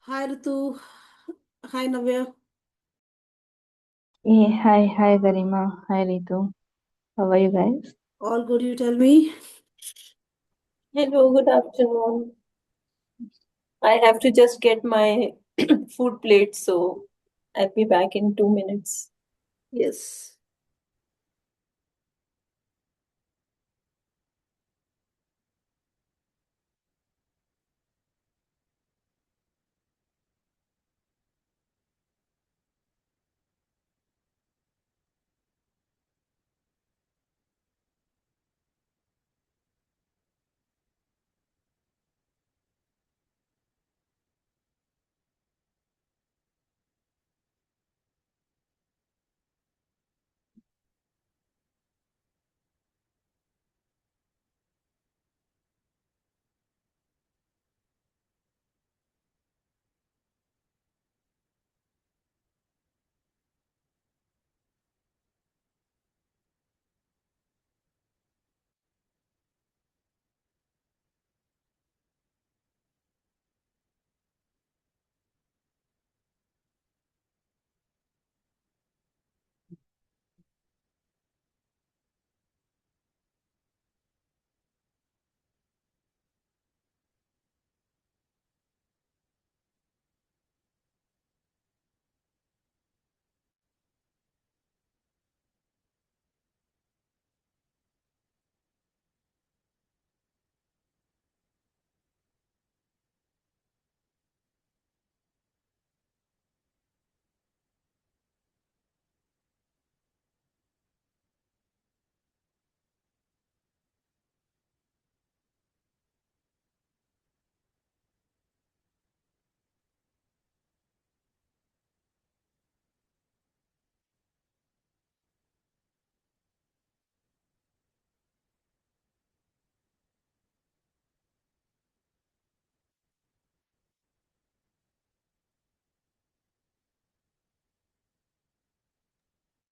Hi Ritu. Hi Navya. Hey, hi Garima, hi Ritu. How are you guys? All good, you tell me. Hello, good afternoon. I have to just get my food plate, so I'll be back in 2 minutes. Yes.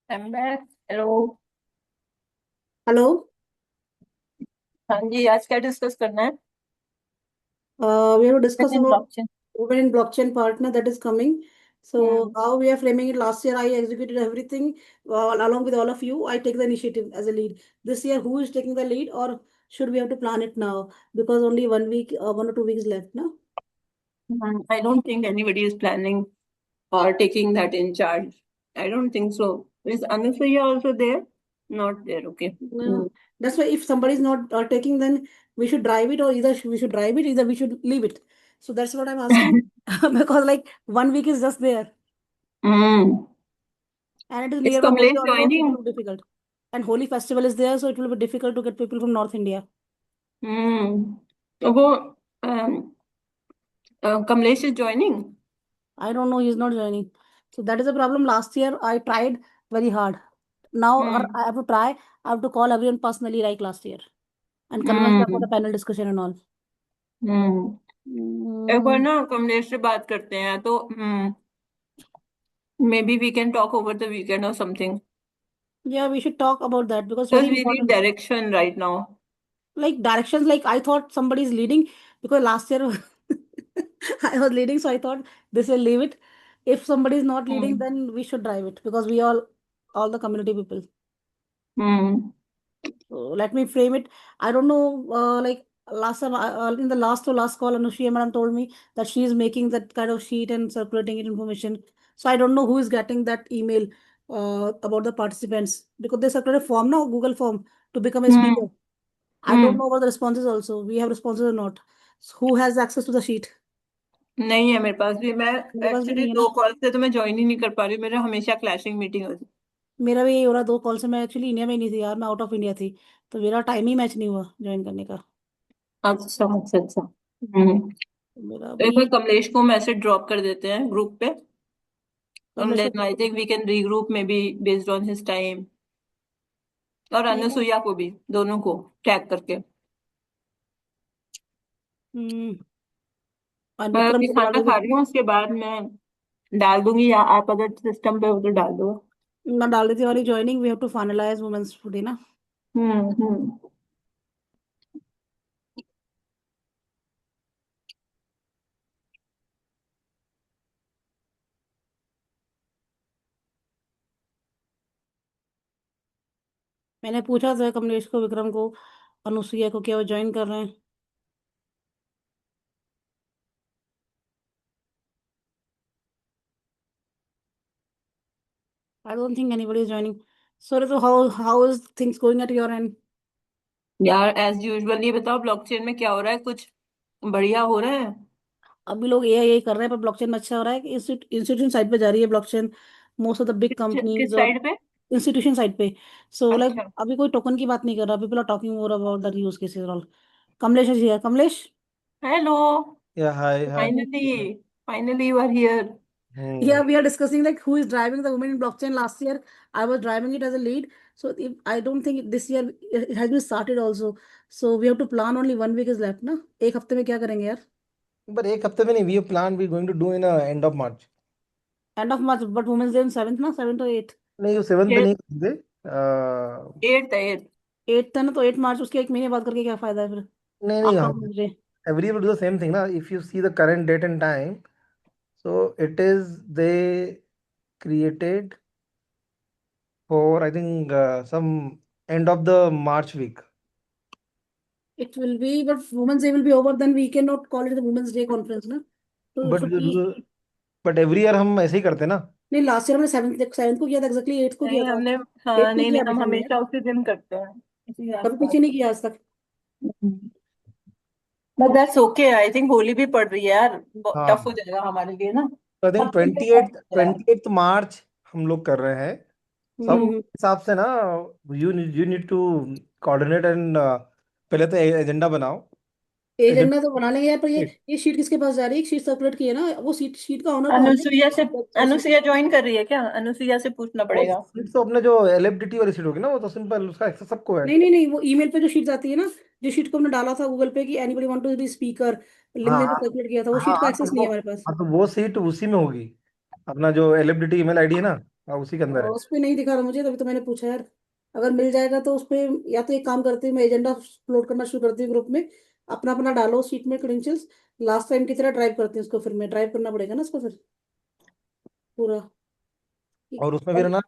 I'm back. Hello. Hello. हाँ जी, आज क्या discuss करना है? We have to discuss Women in about blockchain. women in blockchain partner that is coming. So Hmm. how we are framing it last year, I executed everything along with all of you. I take the initiative as a lead. This year, who is taking the lead, or should we have to plan it now? Because only 1 week, 1 or 2 weeks left now. I don't think anybody is planning or taking that in charge. I don't think so. Is Anusaya also there? Not there. Okay. Yeah. That's why if somebody is not taking, then we should drive it, or either we should drive it, either we should leave it. So that's what I'm asking. Because like 1 week is just there. Hmm. And it is Is nearby Holi Kamlesh also, it joining? will be difficult. And Holi festival is there, so it will be difficult to get people from North India. Hmm. तो वो Kamlesh is joining. I don't know, he's not joining. So that is a problem. Last year I tried very hard. Now Hmm. I have to try. I have to call everyone personally like last year and convince them for the Hmm. panel discussion and all. Hmm. एक बार Mm, ना कमलेश से बात करते हैं तो maybe we can talk over the weekend or something yeah, we should talk about that because it's because very we need important. direction right now. Like directions, like I thought somebody is leading because last year I was leading, so I thought this will leave it. If somebody is not leading, Hmm. then we should drive it because we all the community people. Hmm. So let me frame it. I don't know, like last time, in the last to last call, Anushya madam told me that she is making that kind of sheet and circulating it information. So I don't know who is getting that email about the participants because they circulate a form now, Google form to become a Hmm. speaker. I don't Hmm. know about the responses also. We have responses or not. So who has access to the sheet? नहीं है मेरे पास भी मैं मेरे पास भी actually नहीं है ना. 2 कॉल से तो मैं ज्वाइन ही नहीं कर पा रही हूँ मेरा हमेशा क्लैशिंग मीटिंग होती मेरा भी यही हो रहा, 2 कॉल से. मैं एक्चुअली इंडिया में ही नहीं थी यार, मैं आउट ऑफ इंडिया थी. तो मेरा टाइम ही मैच नहीं हुआ ज्वाइन करने का. अच्छा अच्छा अच्छा तो मेरा तो भी. एक बार कमलेश को मैसेज ड्रॉप कर देते हैं ग्रुप पे and कमलेश को. then I think we can regroup maybe based on his time और ठीक है. अनुसुईया को भी दोनों को टैग करके हम्म. और मैं विक्रम अभी को बुला खाना लेंगे. खा रही हूँ उसके बाद मैं डाल दूंगी या आप अगर सिस्टम पे हो तो डाल दो मैं डाल देती हूँ हमारी joining. We have to finalise women's day ना. हम्म. मैंने पूछा था कमलेश को, विक्रम को, अनुसुईया को, क्या वो ज्वाइन कर रहे हैं। I don't think anybody is joining. Sorry, so how is things going at your end? यार एज यूजुअल ये बताओ ब्लॉकचेन में क्या हो रहा है, कुछ बढ़िया हो रहा है? अभी लोग AI कर रहे हैं, पर ब्लॉकचेन में अच्छा हो रहा है कि इंस्टीट्यूशन साइड पे जा रही है blockchain. Most of the big किस कंपनीज और साइड पे? इंस्टीट्यूशन साइड पे। सो लाइक अच्छा। अभी कोई टोकन की बात नहीं कर रहा, people are talking more about the use cases all. Kamlesh is here. Kamlesh. Hello. Yeah, hi. Finally, finally you are here. Yeah, Hmm. we are discussing like who is driving the women in blockchain. Last year, I was driving it as a lead. So if, I don't think this year it has been started also. So we have to plan, only 1 week is left, ना? एक हफ्ते में क्या करेंगे यार? But एक हफ्ते में नहीं, we have planned we're going to do in end of March. End of March, but Women's Day on 7th, ना? 7th or 8th? नहीं, वो 7 पे नहीं करेंगे। 8th है 8th। 8th है ना, तो 8 मार्च, उसके एक महीने बाद करके क्या फायदा है फिर? नहीं नहीं, आफ्टर हाँ, Women's Day। every year we do the same thing ना। If you see the current date and time, so it is they created for I think some end of the March week. It will be, but Women's Day will be over, then we cannot call it the Women's Day conference, ना? तो But we do छुट्टी। but every year हम ऐसे ही करते हैं ना। नहीं, last year हमने 7th को किया था, एग्जैक्टली 8th को किया नहीं था। हमने, 8th हाँ को नहीं नहीं, किया हम बेटा हमने यार, हमेशा उसी दिन करते हैं, इसी कभी आसपास। पीछे नहीं किया आज तक। But that's okay, I think Holi भी पड़ रही है यार, टफ हो हाँ, जाएगा हमारे लिए ना। तो आई थिंक सबके लिए tough 28 हो जाएगा। 28 मार्च हम लोग कर रहे हैं। सब हम्म। हिसाब से ना, you need to coordinate and पहले तो एजेंडा बनाओ। एजेंडा तो एजेंडा बना लेंगे यार, पर ये शीट किसके पास जा रही है? एक शीट सर्कुलेट की है ना, वो शीट का ऑनर कौन है? अनुसुईया से, वेबसाइट। अनुसुईया ज्वाइन कर रही है क्या? अनुसुईया से पूछना वो पड़ेगा। सीट तो अपने जो एलएफडीटी वाली सीट होगी ना, वो तो सिंपल उसका एक्सेस सबको है। नहीं नहीं नहीं, वो ईमेल पे जो शीट आती है ना, जो शीट को हमने डाला था गूगल पे कि anybody want to be speaker, हाँ लिंक्डइन पे हाँ सर्कुलेट किया था, वो हाँ शीट का हाँ, तो एक्सेस नहीं वो है हमारे पास। हाँ तो वो सीट उसी में होगी। अपना जो एलएफडीटी ईमेल आईडी है ना, हाँ, उसी के अंदर है। उस पे नहीं दिखा रहा मुझे, तभी तो मैंने पूछा यार। अगर मिल जाएगा तो उस पे, या तो एक काम करती हूँ, मैं एजेंडा अपलोड करना शुरू करती हूँ ग्रुप में, अपना अपना डालो शीट में क्रेडेंशियल्स, लास्ट टाइम की तरह ड्राइव करती हूँ उसको, फिर मैं ड्राइव करना पड़ेगा ना उसको फिर पूरा। और उसमें फिर ना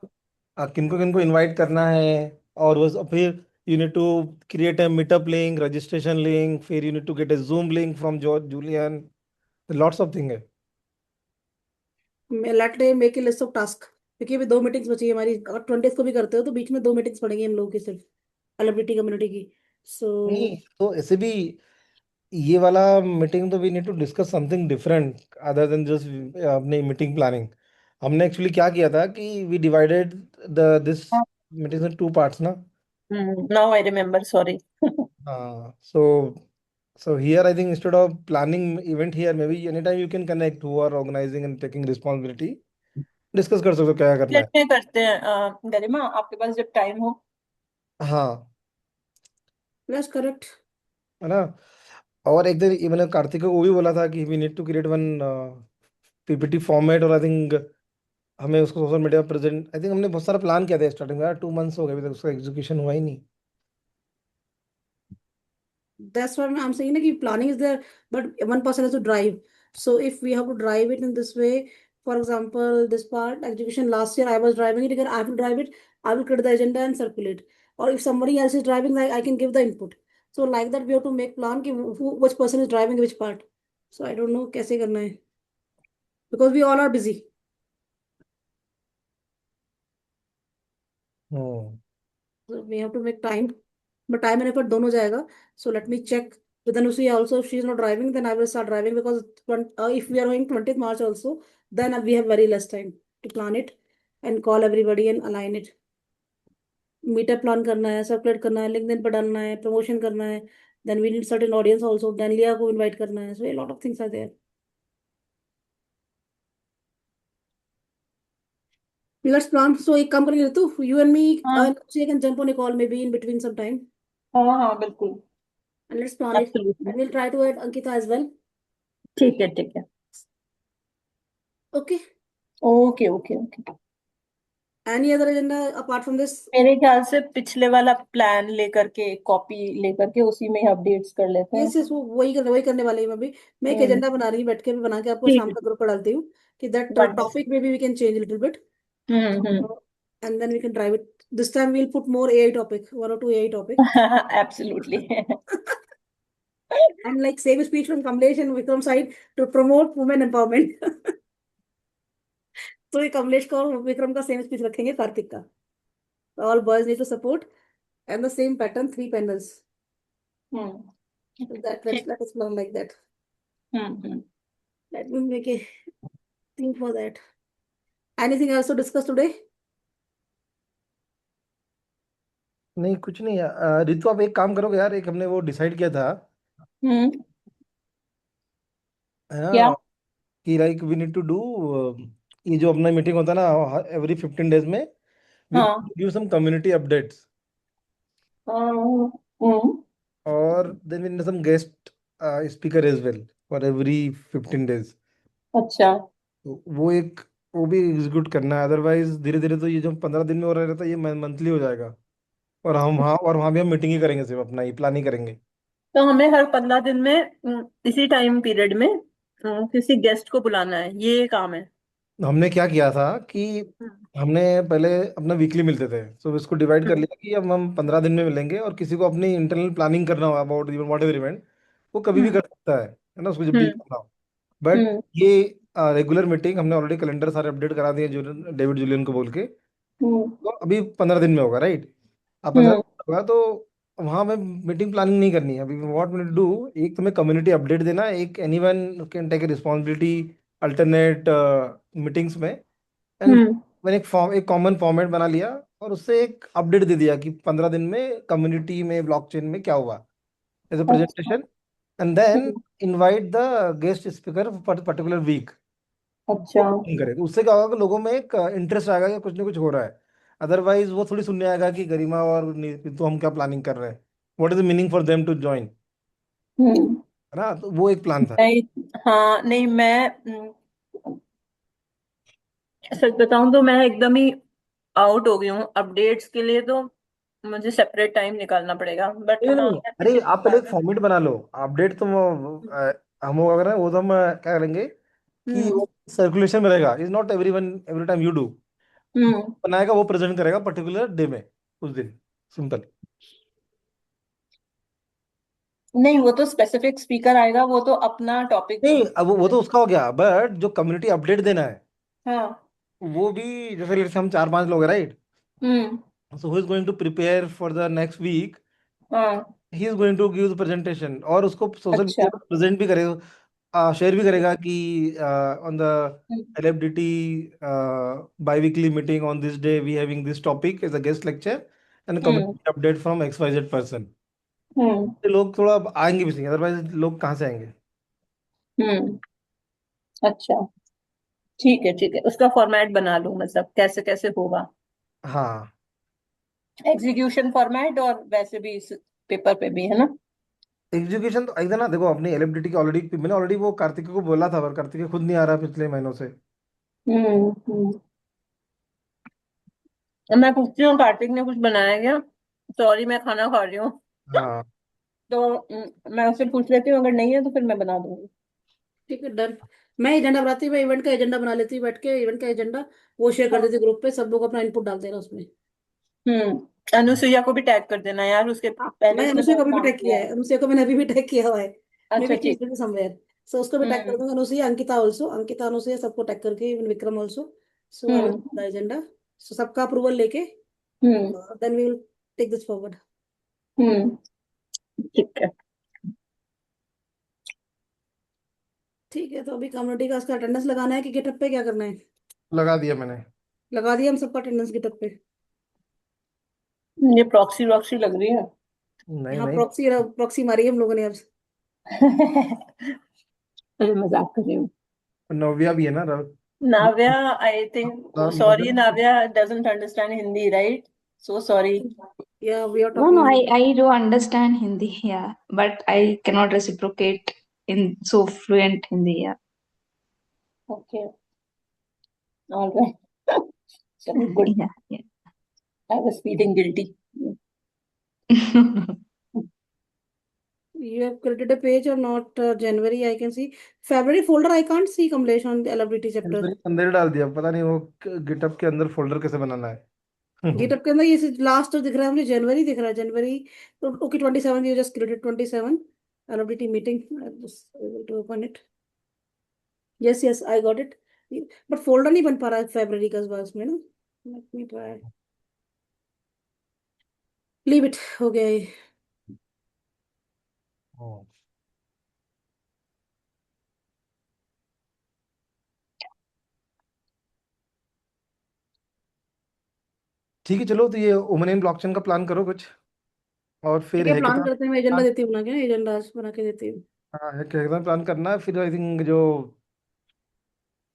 किनको किनको इनवाइट करना है, और वो फिर you need to create a meetup link, registration link, फिर you need to get a zoom link from George Julian, lots of thing है। Let they make a list of task, क्योंकि अभी 2 मीटिंग्स बची है हमारी, अगर 20th को भी करते हो तो बीच में 2 मीटिंग्स पड़ेंगी हम लोगों की सिर्फ, सेलिब्रिटी कम्युनिटी की। सो नहीं तो ऐसे भी ये वाला मीटिंग तो we need to discuss something different other than just अपनी मीटिंग प्लानिंग। हमने एक्चुअली क्या किया था कि we divided the this meeting in two parts ना। Now I remember, sorry. हाँ, so here I think instead of planning event here, maybe anytime you can connect who are organizing and taking responsibility, discuss कर सकते हो क्या करना है। Late में करते हैं गरिमा, आपके पास जब टाइम हो। हाँ, यस करेक्ट। है ना। और एक दिन ये मैंने कार्तिक को वो भी बोला था कि we need to create one PPT format, और आई थिंक हमें उसको सोशल मीडिया पर प्रेजेंट, आई थिंक हमने बहुत सारा प्लान किया था स्टार्टिंग में यार, 2 मंथ्स हो गए अभी तक उसका एग्जीक्यूशन हुआ ही नहीं। That's what I'm saying, na, ki planning is there, but one person has to drive. So if we have to drive it in this way, for example, this part execution last year I was driving it. Again, I have to drive it. I will create the agenda and circulate. Or if somebody else is driving, like I can give the input. So like that, we have to make plan ki which person is driving which part. So I don't know कैसे करना है, because we all are busy. Hmm. So we have to make time, but time and effort दोनों जाएगा. So let me check with Anusi also. If she is not driving, then I will start driving, because if we are going 20th March also, then we have very less time to plan it and call everybody and align it. Meetup plan करना है, circulate करना है, LinkedIn पर डालना है, promotion करना है, then we need certain audience also, then लिया को invite करना है, so a lot of things are there. Let's plan. So एक काम करेंगे तू, you and me, हाँ so you can jump on a call maybe in between some time, हाँ हाँ बिल्कुल, and let's plan it. Absolutely. And we'll try to add Ankita as well. ठीक है ठीक है। Okay. Okay okay okay. Any other agenda apart from this? मेरे ख्याल से पिछले वाला प्लान लेकर के, कॉपी लेकर के उसी में अपडेट्स कर लेते हैं। यस यस, वो वही करने वाले हैं। मैं एक हम्म। एजेंडा बना रही हूँ, बैठ के भी बना के आपको ठीक शाम है। का ग्रुप पर डालती हूँ कि दैट वंडरफुल। टॉपिक में भी we can change little bit. Hmm. and then we can drive it. This time we'll put more AI topic, 1 or 2 AI topic. Absolutely. And like save a speech from Kamlesh and Vikram side to promote women empowerment. तो ये कमलेश का और विक्रम का same speech रखेंगे कार्तिक का. All boys need to support and the same pattern, 3 panels. Hmm. Let us plan like that. Hmm. Let me make a thing for that. Anything else to discuss today? नहीं कुछ नहीं रितु आप एक काम करोगे यार, एक हमने वो डिसाइड किया था Hmm. है क्या? ना कि like we need to do ये जो अपना मीटिंग होता है ना एवरी 15 days में वी हाँ. Give some community updates Hmm. और then we need some guest speaker as well for every 15 days. अच्छा. तो वो भी एग्जीक्यूट करना है, अदरवाइज धीरे धीरे तो ये जो 15 दिन में हो रहा था ये मंथली हो जाएगा और वहाँ भी हम मीटिंग ही करेंगे, सिर्फ अपना ही प्लान ही करेंगे. तो हमें हर 15 दिन में इसी टाइम पीरियड में किसी गेस्ट को बुलाना है, ये काम है. हमने क्या किया था कि हम्म. हमने पहले अपना वीकली मिलते थे, सो इसको डिवाइड कर हम्म. लिया कि अब हम 15 दिन में मिलेंगे और किसी को अपनी इंटरनल प्लानिंग करना हो about even what ever event वो कभी भी हम्म. कर सकता है ना, उसको जब भी हम्म. करना हो. बट हम्म. ये रेगुलर मीटिंग हमने ऑलरेडी कैलेंडर सारे अपडेट करा दिए डेविड जूलियन को बोल के, हम्म. तो अभी 15 दिन में होगा, राइट. अब 15 हम्म. दिन में होगा तो वहां में मीटिंग प्लानिंग नहीं करनी है अभी. व्हाट वी डू, एक तुम्हें कम्युनिटी अपडेट देना है, एक anyone can take a responsibility alternate meetings में. And hmm. मैंने एक कॉमन फॉर्मेट बना लिया और उससे एक अपडेट दे दिया कि 15 दिन में कम्युनिटी में ब्लॉकचेन में क्या हुआ एज अ अच्छा. Presentation. And then hmm. Invite the guest speaker for particular week. वो अच्छा. करे तो उससे क्या होगा कि लोगों में एक इंटरेस्ट आएगा कि कुछ ना कुछ हो रहा है. अदरवाइज वो थोड़ी सुनने आएगा कि गरिमा और तो हम क्या प्लानिंग कर रहे हैं, what is the meaning for them to join, hmm. है ना. तो वो एक प्लान था. नहीं. हाँ, नहीं, मैं सच बताऊं तो मैं एकदम ही आउट हो गई हूँ अपडेट्स के लिए, तो मुझे सेपरेट टाइम निकालना पड़ेगा. बट नहीं हाँ, नहीं, मैं अरे किसी को आप पहले एक बुलाना. फॉर्मेट बना लो. अपडेट तो हम वो अगर वो तो हम क्या करेंगे कि हम्म. वो सर्कुलेशन में रहेगा. Is not everyone every time you do hmm. बनाएगा, वो प्रेजेंट करेगा पर्टिकुलर डे में उस दिन, सिंपल. नहीं, वो तो स्पेसिफिक स्पीकर आएगा, वो तो अपना टॉपिक. नहीं अब वो तो उसका हो गया, बट जो कम्युनिटी अपडेट देना है हाँ. वो भी जैसे जैसे हम 4-5 लोग हैं, right. Hmm. So who is going to prepare for the next week? हाँ. He is going to give the presentation और उसको सोशल अच्छा. मीडिया पर प्रेजेंट भी करेगा, शेयर भी करेगा कि on the hmm. LFDT bi-weekly meeting on this day we having this topic as a guest lecture and hmm. community update from XYZ person. हम्म. तो लोग थोड़ा आएंगे भी, अदरवाइज लोग कहाँ से आएंगे. हम्म. अच्छा. ठीक है, ठीक है, उसका फॉर्मेट बना लूं, मतलब कैसे कैसे होगा. हाँ एग्जीक्यूशन फॉर्मेट और वैसे भी इस पेपर पे भी, है ना. एग्जीक्यूशन तो ऐसा ना, देखो अपनी LFDT की ऑलरेडी मैंने ऑलरेडी वो कार्तिक को बोला था पर कार्तिक खुद नहीं आ रहा पिछले महीनों से. हम्म. मैं पूछती हूँ, कार्तिक ने कुछ बनाया क्या? सॉरी, मैं खाना खा रही हूँ. हाँ तो मैं उससे पूछ लेती हूँ, अगर नहीं है तो फिर मैं बना दूंगी. ठीक है, डन. मैं एजेंडा बनाती हूँ, मैं इवेंट का एजेंडा बना लेती हूँ बैठ के. इवेंट का एजेंडा वो शेयर कर देती ग्रुप पे, सब लोग अपना इनपुट डाल देना उसमें. अनुसुईया को भी टैग कर देना यार, उसके हाँ, पहले मैं उसने अनुसुईया को बहुत भी काम टैग किया किया है. है, अनुसुईया को मैंने अभी भी टैग किया हुआ है. मे अच्छा, बी ठीक. She somewhere. सो उसको भी टैग कर हम्म. दूंगा. अनुसुईया, अंकिता ऑल्सो, अंकिता अनुसुईया सबको टैग करके, even Vikram also. So I will hmm. The agenda. So सबका अप्रूवल लेके hmm. Then we will take this forward. Hmm. ठीक है. ठीक है, तो अभी कम्युनिटी का उसका अटेंडेंस लगाना है कि गेटअप पे क्या करना है? लगा दिया मैंने. लगा दिया हम सबका अटेंडेंस गेटअप पे. ये प्रॉक्सी वॉक्सी लग रही है. नहीं हाँ, नहीं, प्रॉक्सी प्रॉक्सी मारी है हम लोगों ने अब. अरे, मजाक कर रही हूँ. नव्या भी है ना नाव्या, आई थिंक, सॉरी, मतलब Navya doesn't understand Hindi, right? So sorry. Yeah, we are No, no, talking. I do understand Hindi, yeah, but I cannot reciprocate in so fluent Hindi, yeah. Okay. Alright. चलो, good. Yeah, yeah. I was feeling guilty. You have created a page or not? January, I can see. February folder, I can't see Kamlesh on the LFDT chapter. अंदर ही डाल दिया, पता नहीं वो GitHub के अंदर folder कैसे बनाना है. गिटअप के अंदर ये लास्ट दिख रहा है मुझे, जनवरी दिख रहा है, जनवरी। तो okay 27 you just created 27 LODT meeting, just able to open it. Yes yes I got it, but folder नहीं बन पा रहा है फेब्रुअरी का इस बार इसमें ना। Let me try, leave it, हो गया ये। Oh. ठीक है, चलो तो ये वुमेन इन ब्लॉकचेन का प्लान करो कुछ, और ठीक फिर है, प्लान हैकेथॉन करते हैं, मैं एजेंडा देती हूँ बना के, एजेंडा बना के देती हूँ। हाँ हैकेथॉन प्लान करना है। फिर आई थिंक जो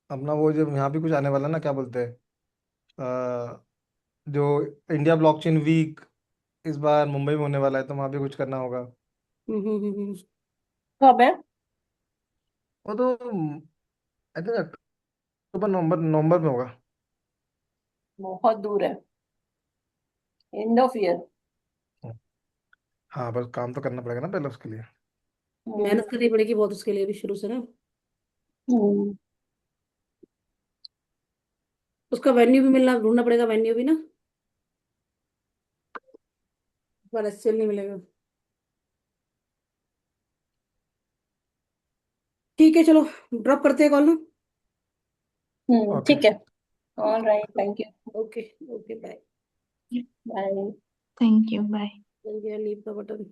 अपना वो जो यहाँ भी कुछ आने वाला है ना, क्या बोलते हैं, जो इंडिया ब्लॉकचेन वीक इस बार मुंबई में होने वाला है, तो वहाँ भी कुछ करना होगा। हम्म। कब है? वो तो आई थिंक अक्टूबर नवंबर नवंबर में होगा। बहुत दूर है, एंड ऑफ ईयर। हाँ बस काम तो करना पड़ेगा ना पहले उसके लिए। मेहनत करनी पड़ेगी बहुत उसके लिए भी शुरू से ना। उसका वेन्यू भी मिलना, ढूंढना पड़ेगा वेन्यू भी ना, पर स्टिल नहीं मिलेगा। ठीक है चलो, ड्रॉप करते हैं कॉल ना। ओके। ठीक है, all right, thank you, okay okay bye. Bye. Thank you. Bye. Leave the button.